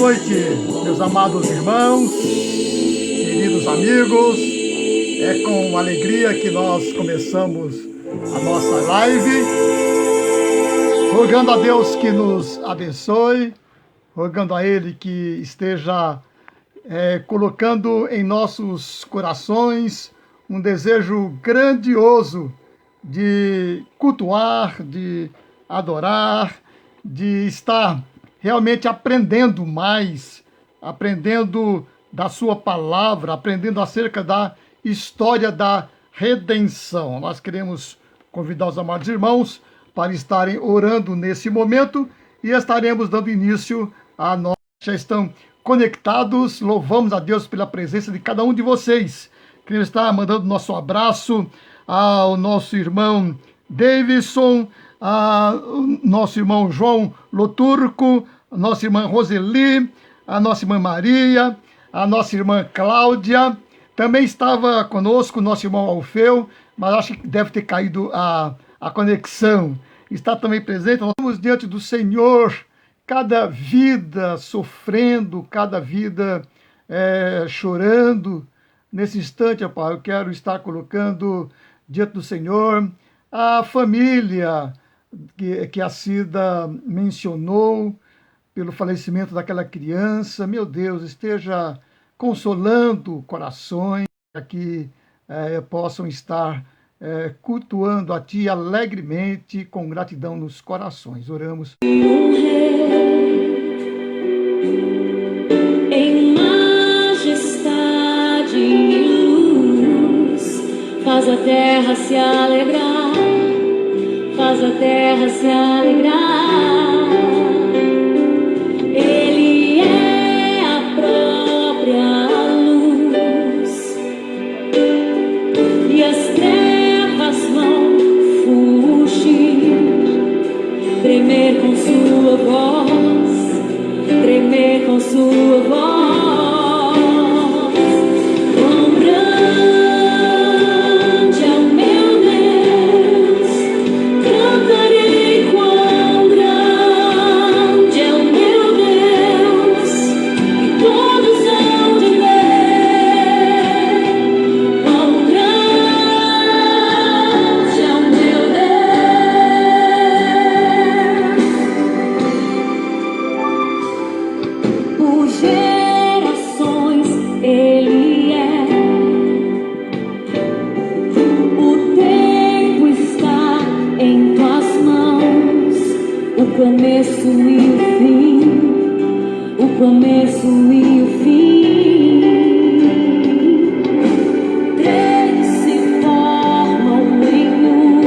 noite, meus amados irmãos, queridos amigos. É com alegria que nós começamos a nossa live, rogando a Deus que nos abençoe, rogando a Ele que esteja colocando em nossos corações um desejo grandioso de cultuar, de adorar, de estar realmente aprendendo mais, aprendendo da sua palavra, aprendendo acerca da história da redenção. Nós queremos convidar os amados irmãos para estarem orando nesse momento e estaremos dando início a nós. Já estão conectados, louvamos a Deus pela presença de cada um de vocês. Queremos estar mandando nosso abraço ao nosso irmão Davidson, ao nosso irmão João Loturco, a nossa irmã Roseli, a nossa irmã Maria, a nossa irmã Cláudia. Também estava conosco o nosso irmão Alfeu, mas acho que deve ter caído a conexão. Está também presente. Nós estamos diante do Senhor, cada vida sofrendo, cada vida chorando. Nesse instante, Pai, eu quero estar colocando diante do Senhor a família que a Cida mencionou pelo falecimento daquela criança. Meu Deus, esteja consolando corações para que possam estar cultuando a Ti alegremente, com gratidão nos corações. Oramos. Em majestade e luz, faz a terra se alegrar, faz a terra se alegrar. Ele é a própria luz e as trevas vão fugir, tremer com sua voz, tremer com sua voz. Quão grande é o meu Deus, cantarei. Quão grande é o meu Deus, e todos hão de ver. Quão grande é o meu Deus. Por gerações Ele é. O tempo está em tuas mãos, o começo e o fim, o começo e o fim. Três se formam em um: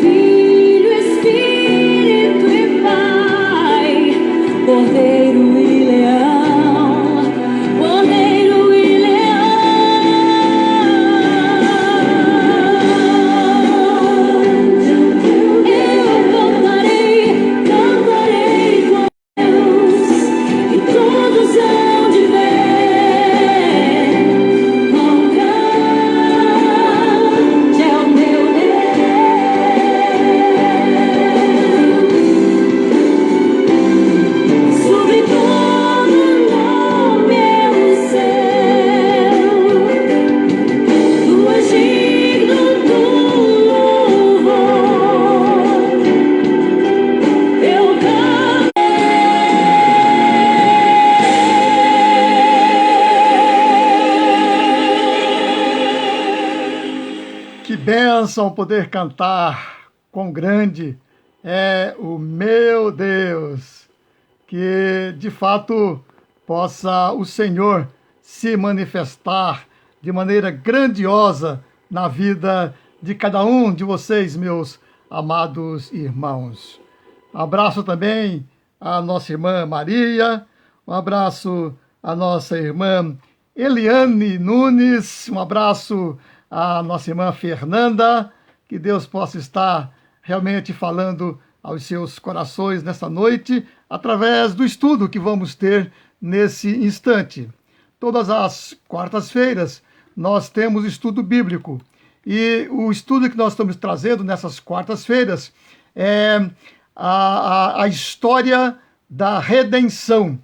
Filho, Espírito e Pai, Cordeiro e Leão, Cordeiro e Leão. Eu cantarei, cantarei com Deus, e todos hão de ver. Quão grande é o meu Deus. Sobre todo nome é o céu, tu és digno do louvor. Eu Que bênção poder cantar, quão grande é o meu Deus. Que de fato possa o Senhor se manifestar de maneira grandiosa na vida de cada um de vocês, meus amados irmãos. Um abraço também à nossa irmã Maria, um abraço à nossa irmã Eliane Nunes, um abraço à nossa irmã Fernanda. Que Deus possa estar realmente falando aos seus corações nessa noite, através do estudo que vamos ter nesse instante. Todas as quartas-feiras nós temos estudo bíblico. E o estudo que nós estamos trazendo nessas quartas-feiras é a história da redenção.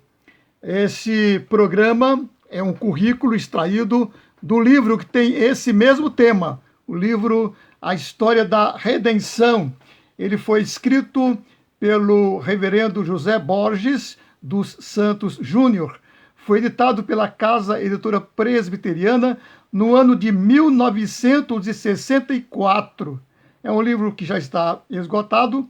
Esse programa é um currículo extraído do livro que tem esse mesmo tema, o livro A História da Redenção. Ele foi escrito pelo reverendo José Borges dos Santos Júnior. Foi editado pela Casa Editora Presbiteriana no ano de 1964. É um livro que já está esgotado,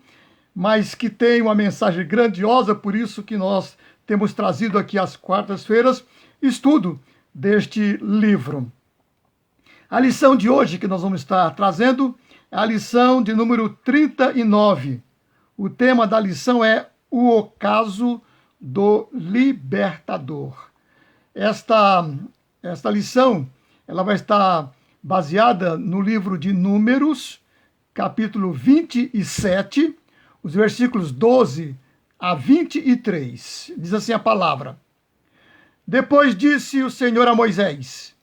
mas que tem uma mensagem grandiosa, por isso que nós temos trazido aqui às quartas-feiras estudo deste livro. A lição de hoje que nós vamos estar trazendo é a lição de número 39. O tema da lição é o ocaso do libertador. Esta lição ela vai estar baseada no livro de Números, capítulo 27, os versículos 12 a 23. Diz assim a palavra: Depois disse o Senhor a Moisés: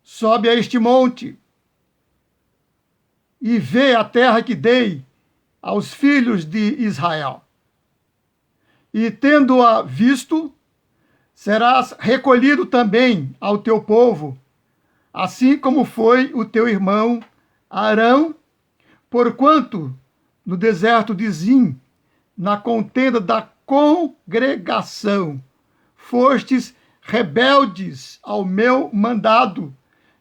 Sobe a este monte e vê a terra que dei aos filhos de Israel. E tendo-a visto, serás recolhido também ao teu povo, assim como foi o teu irmão Arão, porquanto no deserto de Zim, na contenda da congregação, fostes rebeldes ao meu mandado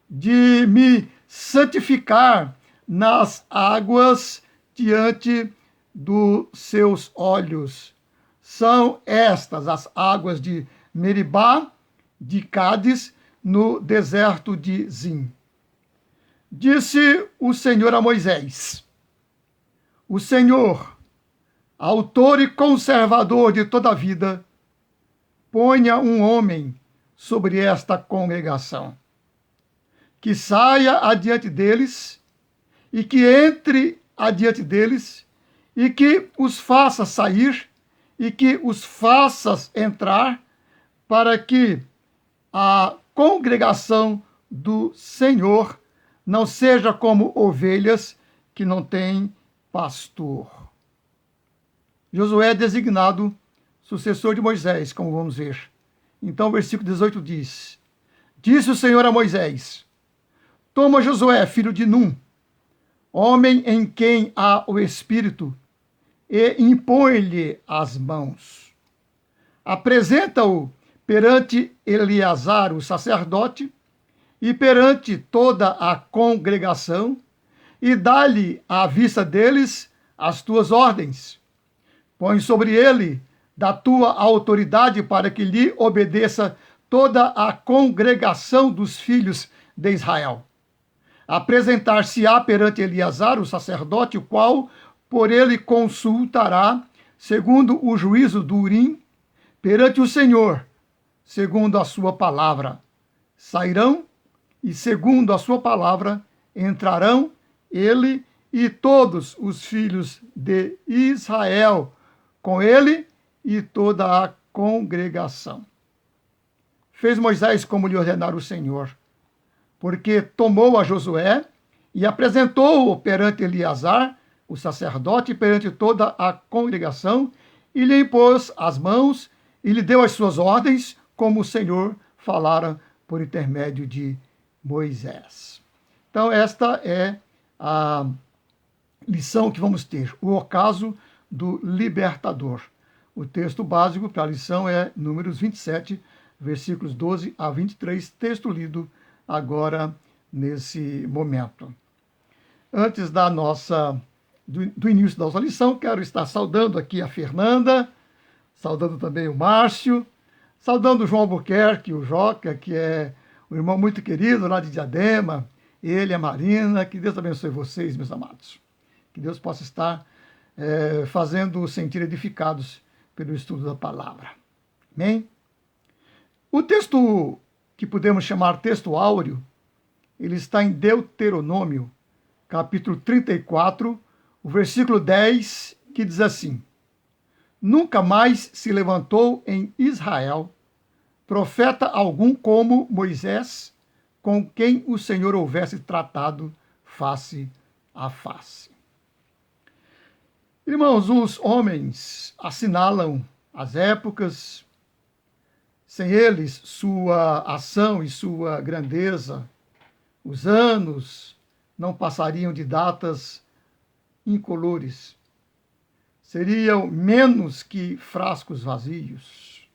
de me santificar nas águas diante dos seus olhos. São estas as águas de Meribá, de Cádiz, no deserto de Zim. Disse o Senhor a Moisés: O Senhor, autor e conservador de toda a vida, ponha um homem sobre esta congregação, que saia adiante deles, e que entre adiante deles, e que os faça sair, e que os faças entrar, para que a congregação do Senhor não seja como ovelhas que não têm pastor. Josué é designado sucessor de Moisés, como vamos ver. Então, o versículo 18 diz: Disse o Senhor a Moisés: Toma Josué, filho de Num, homem em quem há o Espírito, e impõe-lhe as mãos. Apresenta-o perante Eleazar, o sacerdote, e perante toda a congregação, e dá-lhe à vista deles as tuas ordens. Põe sobre ele da tua autoridade para que lhe obedeça toda a congregação dos filhos de Israel. Apresentar-se-á perante Eleazar, o sacerdote, o qual por ele consultará, segundo o juízo do Urim, perante o Senhor, segundo a sua palavra. Sairão e, segundo a sua palavra, entrarão ele e todos os filhos de Israel, com ele e toda a congregação. Fez Moisés como lhe ordenara o Senhor, porque tomou a Josué e apresentou-o perante Eleazar, o sacerdote, perante toda a congregação, e lhe impôs as mãos e lhe deu as suas ordens, como o Senhor falara por intermédio de Moisés. Então, esta é a lição que vamos ter, o ocaso do libertador. O texto básico para a lição é Números 27, versículos 12 a 23, texto lido agora nesse momento. Antes do início da nossa lição, quero estar saudando aqui a Fernanda, saudando também o Márcio, saudando o João Albuquerque, o Joca, que é um irmão muito querido lá de Diadema, ele, a Marina. Que Deus abençoe vocês, meus amados. Que Deus possa estar fazendo sentir edificados pelo estudo da palavra. Amém? O texto que podemos chamar texto áureo, ele está em Deuteronômio, capítulo 34, o versículo 10, que diz assim: Nunca mais se levantou em Israel profeta algum como Moisés, com quem o Senhor houvesse tratado face a face. Irmãos, os homens assinalam as épocas, sem eles, sua ação e sua grandeza, os anos não passariam de datas incolores. Seriam menos que frascos vazios.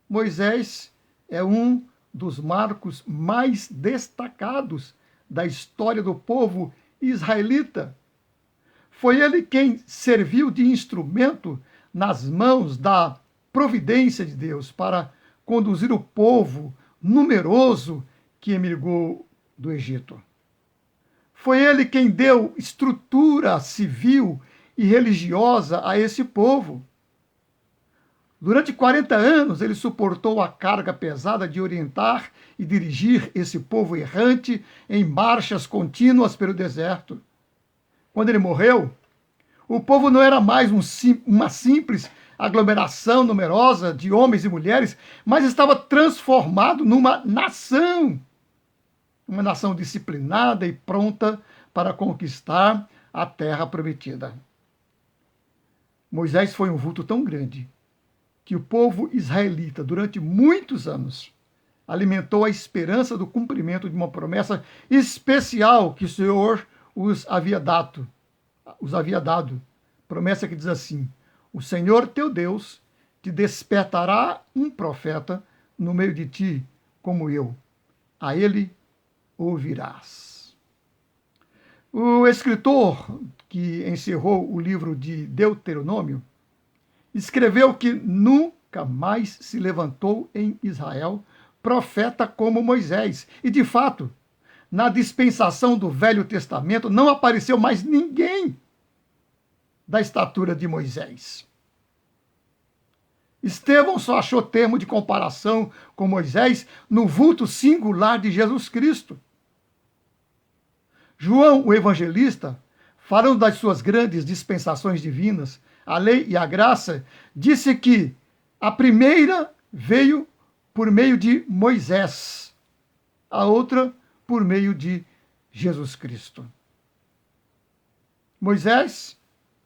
Moisés é um dos marcos mais destacados da história do povo israelita. Foi ele quem serviu de instrumento nas mãos da providência de Deus para conduzir o povo numeroso que emigrou do Egito. Foi ele quem deu estrutura civil e religiosa a esse povo. Durante 40 anos, ele suportou a carga pesada de orientar e dirigir esse povo errante em marchas contínuas pelo deserto. Quando ele morreu, o povo não era mais uma simples aglomeração numerosa de homens e mulheres, mas estava transformado numa nação. Uma nação disciplinada e pronta para conquistar a terra prometida. Moisés foi um vulto tão grande que o povo israelita, durante muitos anos, alimentou a esperança do cumprimento de uma promessa especial que o Senhor os havia dado. Promessa que diz assim: o Senhor teu Deus te despertará um profeta no meio de ti, como eu. A ele ouvirás. O escritor que encerrou o livro de Deuteronômio escreveu que nunca mais se levantou em Israel profeta como Moisés. E, de fato, na dispensação do Velho Testamento não apareceu mais ninguém da estatura de Moisés. Estevão só achou termo de comparação com Moisés no vulto singular de Jesus Cristo. João, o evangelista, falando das suas grandes dispensações divinas, a lei e a graça, disse que a primeira veio por meio de Moisés, a outra por meio de Jesus Cristo. Moisés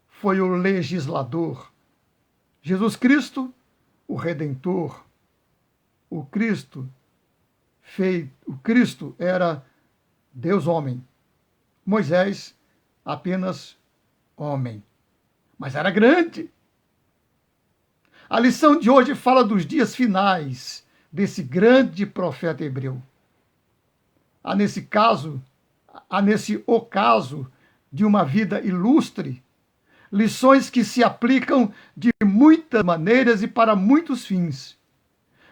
foi o legislador, Jesus Cristo, o redentor. O Cristo era Deus homem, Moisés apenas homem. Mas era grande. A lição de hoje fala dos dias finais desse grande profeta hebreu. Há nesse ocaso de uma vida ilustre, lições que se aplicam de muitas maneiras e para muitos fins.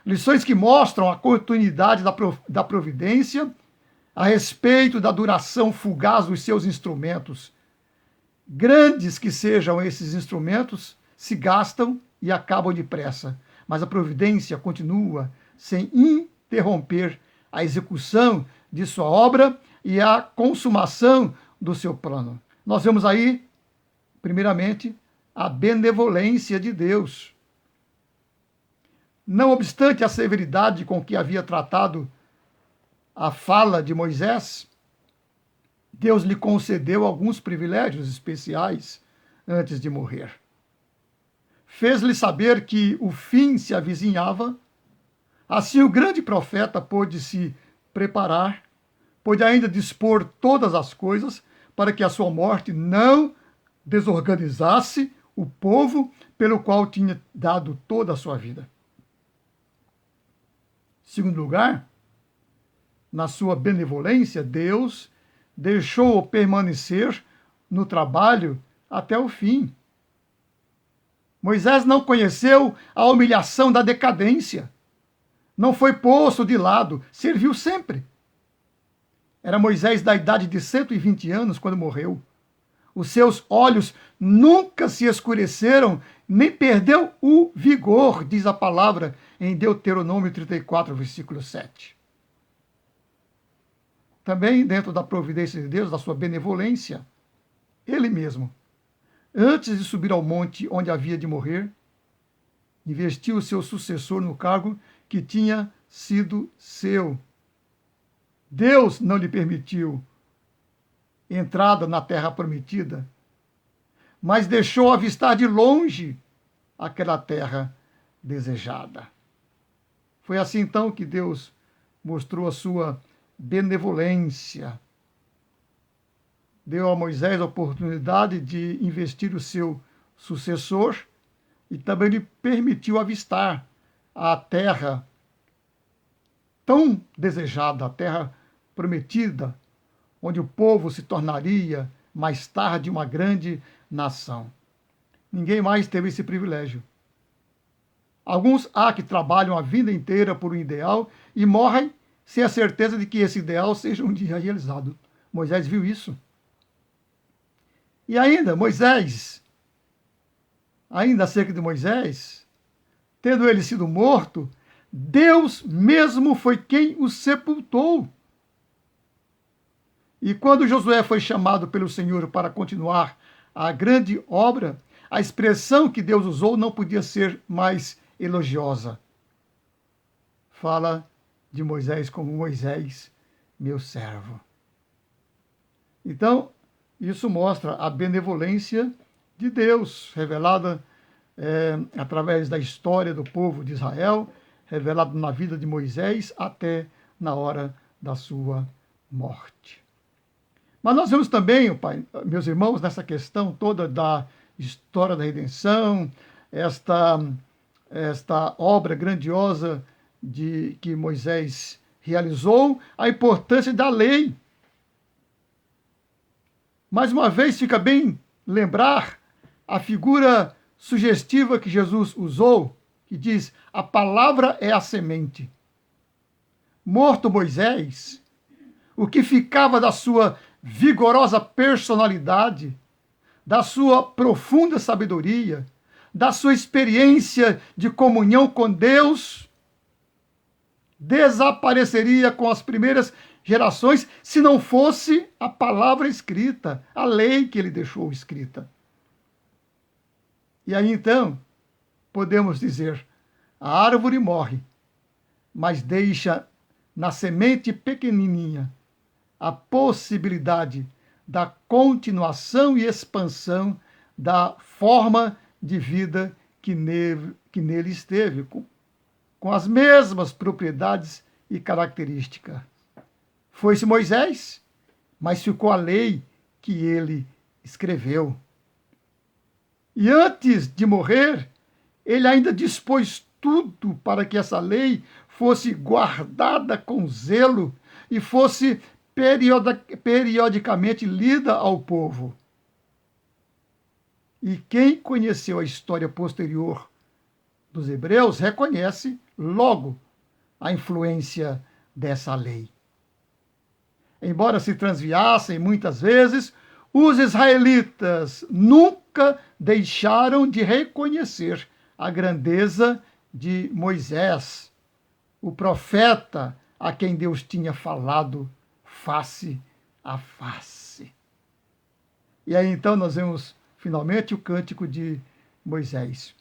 Lições que mostram a continuidade da providência a respeito da duração fugaz dos seus instrumentos. Grandes que sejam esses instrumentos, se gastam e acabam depressa, mas a providência continua sem interromper a execução de sua obra e a consumação do seu plano. Nós vemos aí, primeiramente, a benevolência de Deus. Não obstante a severidade com que havia tratado a fala de Moisés, Deus lhe concedeu alguns privilégios especiais antes de morrer. Fez-lhe saber que o fim se avizinhava. Assim, o grande profeta pôde se preparar, pôde ainda dispor todas as coisas para que a sua morte não desorganizasse o povo pelo qual tinha dado toda a sua vida. Em segundo lugar, na sua benevolência, Deus deixou-o permanecer no trabalho até o fim. Moisés não conheceu a humilhação da decadência. Não foi posto de lado, serviu sempre. Era Moisés da idade de 120 anos quando morreu. Os seus olhos nunca se escureceram, nem perdeu o vigor, diz a palavra em Deuteronômio 34, versículo 7. Também dentro da providência de Deus, da sua benevolência, ele mesmo, antes de subir ao monte onde havia de morrer, investiu o seu sucessor no cargo que tinha sido seu. Deus não lhe permitiu entrada na terra prometida, mas deixou avistar de longe aquela terra desejada. Foi assim então que Deus mostrou a sua benevolência. Deu a Moisés a oportunidade de investir o seu sucessor e também lhe permitiu avistar a terra tão desejada, a terra prometida, onde o povo se tornaria mais tarde uma grande nação. Ninguém mais teve esse privilégio. Alguns há que trabalham a vida inteira por um ideal e morrem sem a certeza de que esse ideal seja um dia realizado. Moisés viu isso. E ainda, ainda acerca de Moisés, tendo ele sido morto, Deus mesmo foi quem o sepultou. E quando Josué foi chamado pelo Senhor para continuar a grande obra, a expressão que Deus usou não podia ser mais elogiosa. Fala de Moisés como Moisés, meu servo. Então, isso mostra a benevolência de Deus, revelada através da história do povo de Israel, revelado na vida de Moisés até na hora da sua morte. Mas nós vemos também, meus irmãos, nessa questão toda da história da redenção, esta obra grandiosa que Moisés realizou, a importância da lei. Mais uma vez, fica bem lembrar a figura sugestiva que Jesus usou, que diz: a palavra é a semente. Morto Moisés, o que ficava da sua vigorosa personalidade, da sua profunda sabedoria, da sua experiência de comunhão com Deus, desapareceria com as primeiras gerações se não fosse a palavra escrita, a lei que ele deixou escrita. E aí então, podemos dizer, a árvore morre, mas deixa na semente pequenininha a possibilidade da continuação e expansão da forma de vida que nele esteve, com as mesmas propriedades e características. Foi-se Moisés, mas ficou a lei que ele escreveu. E antes de morrer, ele ainda dispôs tudo para que essa lei fosse guardada com zelo e fosse periodicamente lida ao povo. E quem conheceu a história posterior dos hebreus reconhece logo a influência dessa lei. Embora se transviassem muitas vezes, os israelitas nunca deixaram de reconhecer a grandeza de Moisés, o profeta a quem Deus tinha falado face a face. E aí então nós vemos finalmente o cântico de Moisés.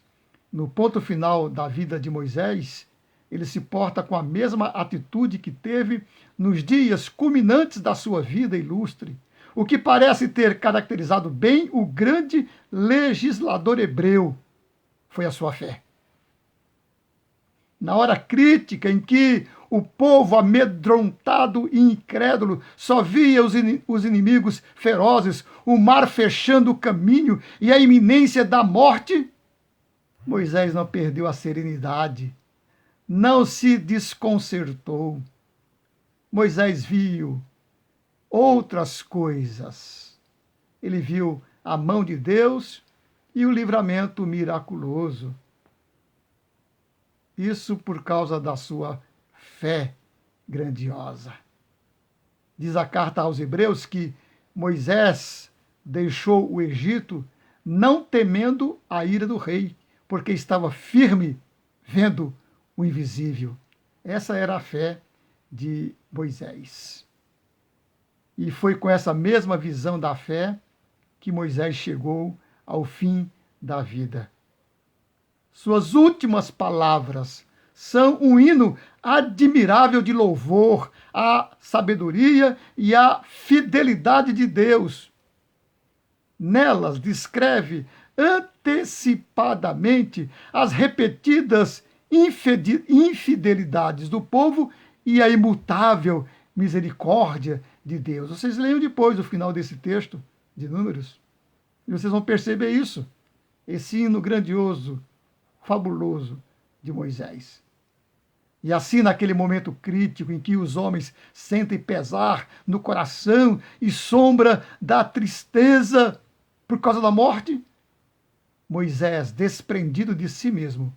No ponto final da vida de Moisés, ele se porta com a mesma atitude que teve nos dias culminantes da sua vida ilustre, o que parece ter caracterizado bem o grande legislador hebreu foi a sua fé. Na hora crítica em que o povo amedrontado e incrédulo só via os inimigos ferozes, o mar fechando o caminho e a iminência da morte, Moisés não perdeu a serenidade, não se desconcertou. Moisés viu outras coisas. Ele viu a mão de Deus e o livramento miraculoso. Isso por causa da sua fé grandiosa. Diz a carta aos Hebreus que Moisés deixou o Egito não temendo a ira do rei, porque estava firme vendo o invisível. Essa era a fé de Moisés. E foi com essa mesma visão da fé que Moisés chegou ao fim da vida. Suas últimas palavras são um hino admirável de louvor à sabedoria e à fidelidade de Deus. Nelas descreve antecipadamente as repetidas infidelidades do povo e a imutável misericórdia de Deus. Vocês leiam depois o final desse texto de Números e vocês vão perceber isso. Esse hino grandioso, fabuloso de Moisés. E assim, naquele momento crítico em que os homens sentem pesar no coração e sombra da tristeza por causa da morte, Moisés, desprendido de si mesmo,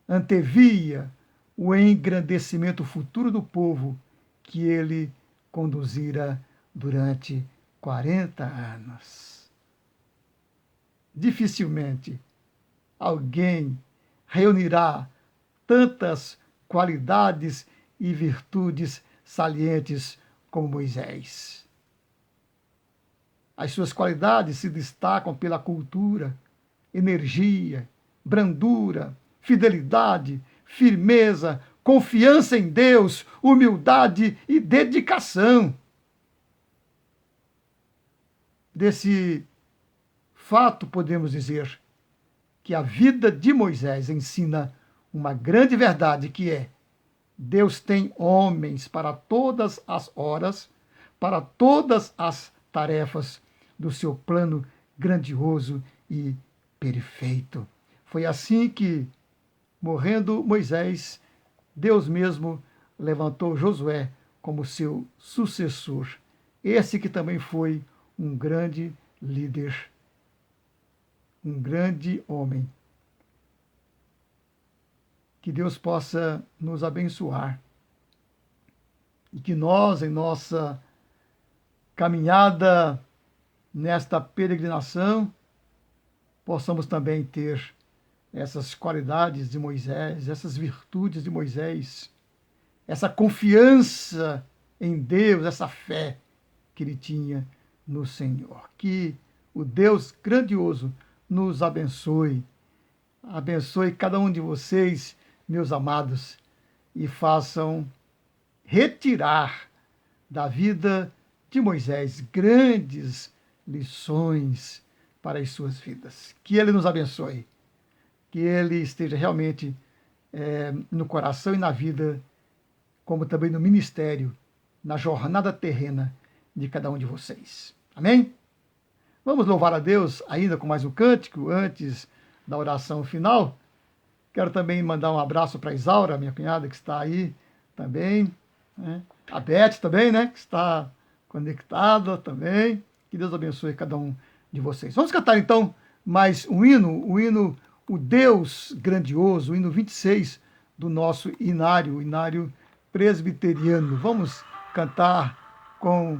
antevia o engrandecimento futuro do povo que ele conduzira durante 40 anos. Dificilmente alguém reunirá tantas qualidades e virtudes salientes como Moisés. As suas qualidades se destacam pela cultura, energia, brandura, fidelidade, firmeza, confiança em Deus, humildade e dedicação. Desse fato, podemos dizer que a vida de Moisés ensina uma grande verdade, que é: Deus tem homens para todas as horas, para todas as tarefas do seu plano grandioso e perfeito. Foi assim que, morrendo Moisés, Deus mesmo levantou Josué como seu sucessor. Esse que também foi um grande líder, um grande homem. Que Deus possa nos abençoar e que nós, em nossa caminhada nesta peregrinação, possamos também ter essas qualidades de Moisés, essas virtudes de Moisés, essa confiança em Deus, essa fé que ele tinha no Senhor. Que o Deus grandioso nos abençoe. Abençoe cada um de vocês, meus amados, e façam retirar da vida de Moisés grandes lições para as suas vidas. Que ele nos abençoe, que ele esteja realmente no coração e na vida, como também no ministério, na jornada terrena de cada um de vocês. Amém? Vamos louvar a Deus ainda com mais um cântico antes da oração final. Quero também mandar um abraço para a Isaura, minha cunhada, que está aí também. Né? A Beth também, né? Que está conectada também. Que Deus abençoe cada um de vocês. Vamos cantar então mais um hino, o Deus Grandioso, o hino 26 do nosso inário, o inário presbiteriano. Vamos cantar com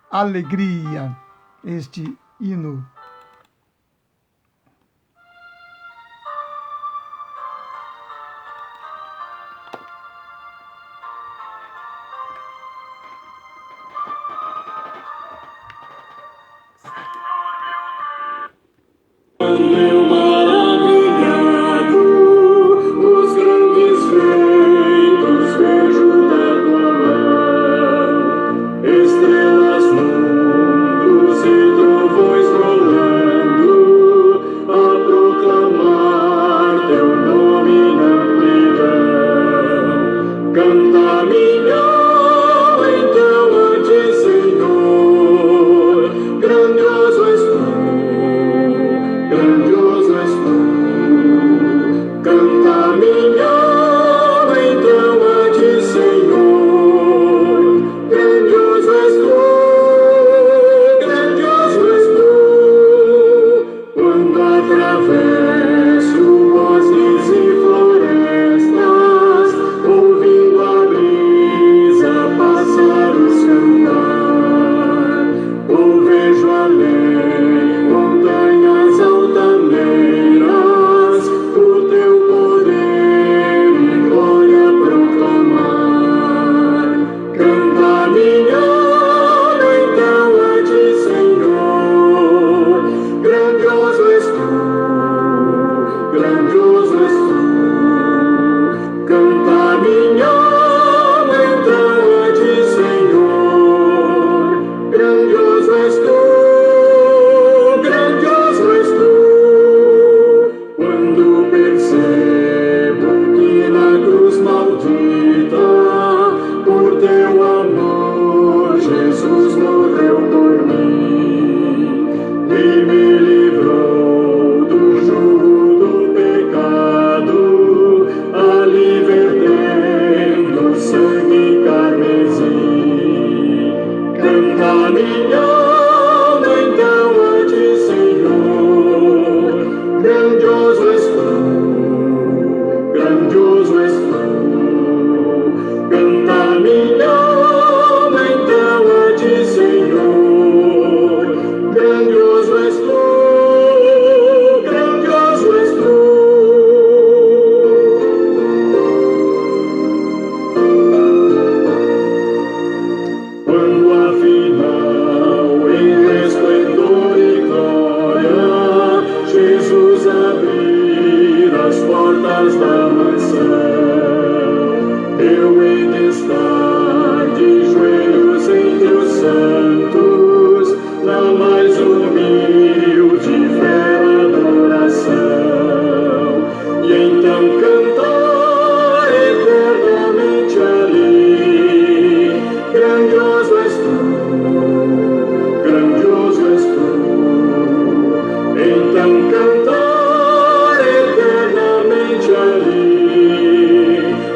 alegria este hino. Meu maravilhado, os grandes feitos vejo da tua mão, estrelas, mundos e trovões rolando. minha alma então a ti, Senhor. Grandioso és tu, grandioso és tu. Canta minha alma então a ti, Senhor. Grandioso és tu, grandioso és tu. Quando afinal em resplendor e glória Jesus abrir as portas da mansão, eu hei de estar de joelhos entre os santos, na mais humilde e fé adoração, e então cantar eternamente ali. Grandioso és tu, grandioso és tu. Então cantar eternamente ali.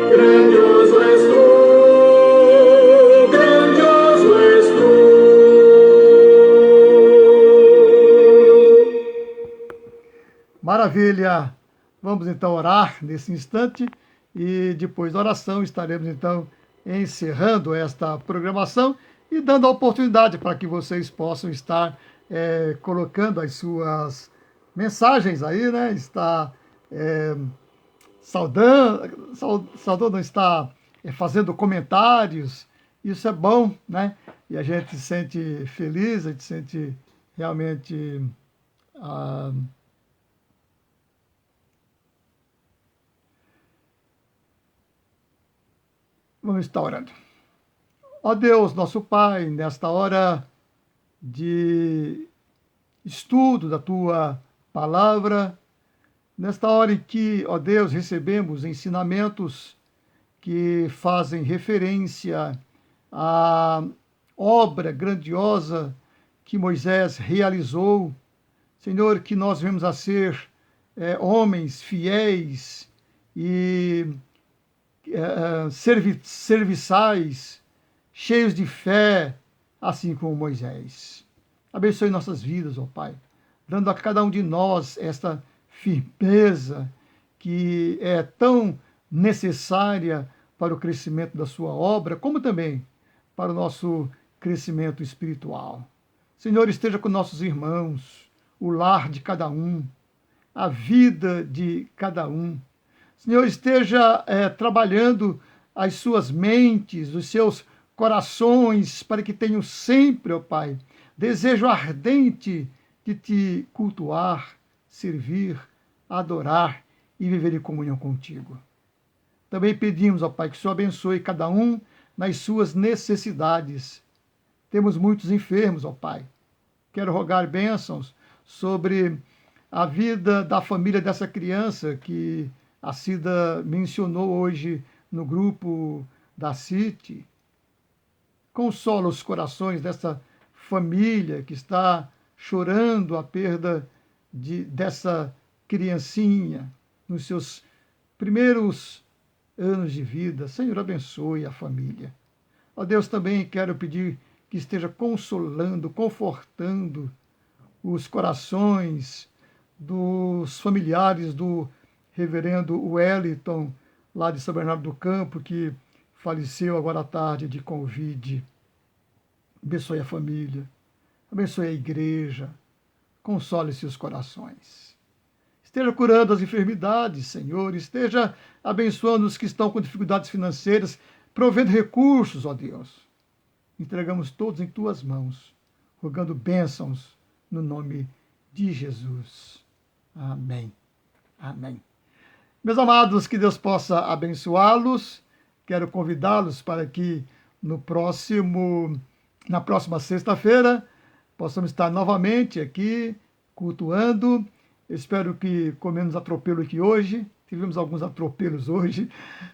Grandioso és tu, grandioso és tu. Maravilha! Vamos então orar nesse instante e depois da oração estaremos então encerrando esta programação e dando a oportunidade para que vocês possam estar colocando as suas mensagens aí, né? Está saudando, está fazendo comentários. Isso é bom, né? E a gente se sente feliz, a gente se sente realmente vamos estar orando. Ó Deus, nosso Pai, nesta hora de estudo da Tua Palavra, nesta hora em que, ó Deus, recebemos ensinamentos que fazem referência à obra grandiosa que Moisés realizou, Senhor, que nós vemos a ser homens fiéis e serviçais, cheios de fé, assim como Moisés. Abençoe nossas vidas, ó Pai, dando a cada um de nós esta firmeza que é tão necessária para o crescimento da sua obra, como também para o nosso crescimento espiritual. Senhor, esteja com nossos irmãos, o lar de cada um, a vida de cada um. Senhor, esteja trabalhando as suas mentes, os seus corações, para que tenham sempre, ó Pai, desejo ardente de te cultuar, servir, adorar e viver em comunhão contigo. Também pedimos, ó Pai, que o Senhor abençoe cada um nas suas necessidades. Temos muitos enfermos, ó Pai. Quero rogar bênçãos sobre a vida da família dessa criança que a Cida mencionou hoje no grupo da City. Consola os corações dessa família que está chorando a perda dessa criancinha nos seus primeiros anos de vida. Senhor, abençoe a família. Ó Deus, também quero pedir que esteja consolando, confortando os corações dos familiares do reverendo Wellington, lá de São Bernardo do Campo, que faleceu agora à tarde de Covid. Abençoe a família, abençoe a igreja, console seus corações. Esteja curando as enfermidades, Senhor, esteja abençoando os que estão com dificuldades financeiras, provendo recursos, ó Deus. Entregamos todos em tuas mãos, rogando bênçãos no nome de Jesus. Amém. Amém. Meus amados, que Deus possa abençoá-los. Quero convidá-los para que na próxima sexta-feira possamos estar novamente aqui cultuando. Espero que com menos atropelo que hoje. Tivemos alguns atropelos hoje,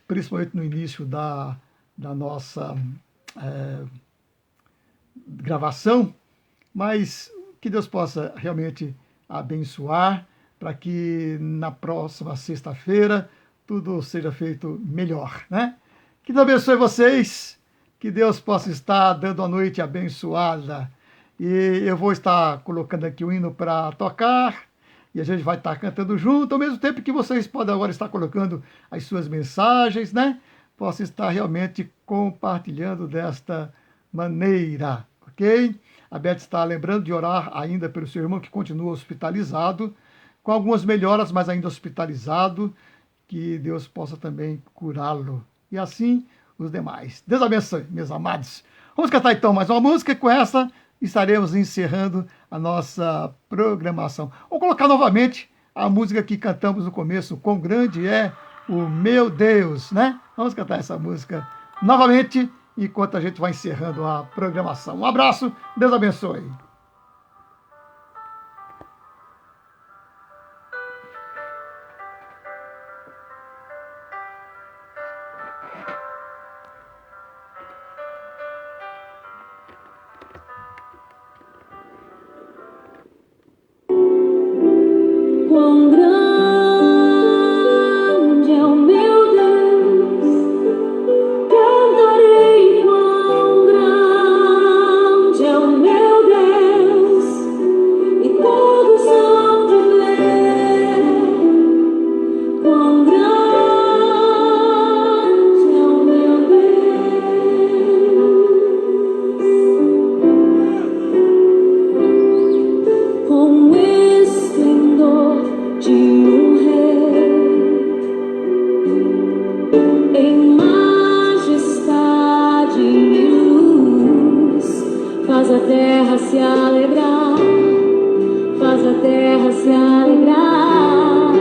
principalmente no início da nossa gravação, mas que Deus possa realmente abençoar para que na próxima sexta-feira tudo seja feito melhor, né? Que Deus abençoe vocês, Que Deus possa estar dando uma noite abençoada. E eu vou estar colocando aqui o hino para tocar. E a gente vai estar cantando junto, ao mesmo tempo que vocês podem agora estar colocando as suas mensagens, né? Posso estar realmente compartilhando desta maneira, ok? A Beth está lembrando de orar ainda pelo seu irmão que continua hospitalizado, com algumas melhoras, mas ainda hospitalizado, que Deus possa também curá-lo. E assim os demais. Deus abençoe, meus amados. Vamos cantar então mais uma música, e com essa estaremos encerrando a nossa programação. Vou colocar novamente a música que cantamos no começo, Quão Grande é o Meu Deus, né? Vamos cantar essa música novamente, enquanto a gente vai encerrando a programação. Um abraço, Deus abençoe. Quão grande é o meu Deus, cantarei quão grande é o meu Deus, e todos hão de ver quão grande é o meu Deus. Com esplendor de um rei, em majestade e luz, faz a terra se alegrar, faz a terra se alegrar.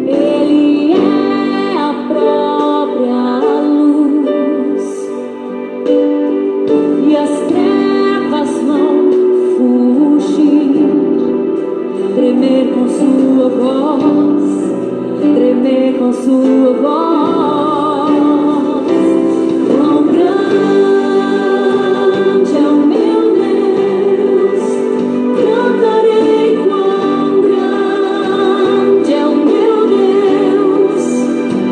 Ele é a própria luz, e as trevas vão fugir, tremer com sua voz, tremer com sua voz. Quão grande é o meu Deus, cantarei quão grande é o meu Deus,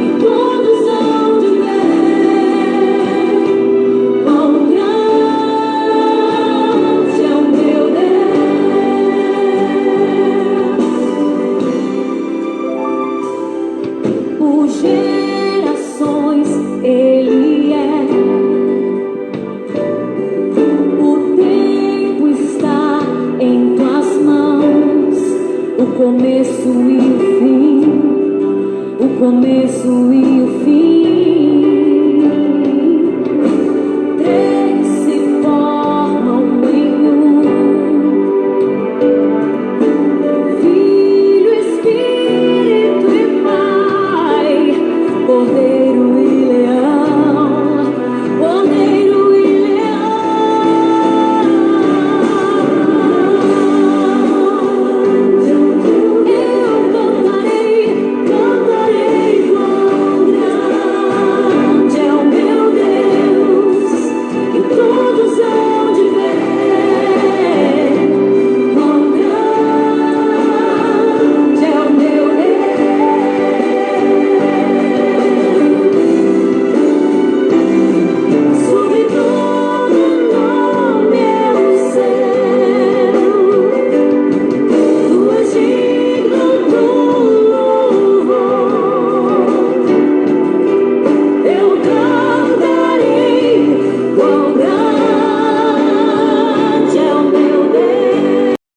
e todos hão de ver quão grande é o meu Deus. Por gerações Ele é, o tempo está em tuas mãos, o começo e o fim, o começo e o fim.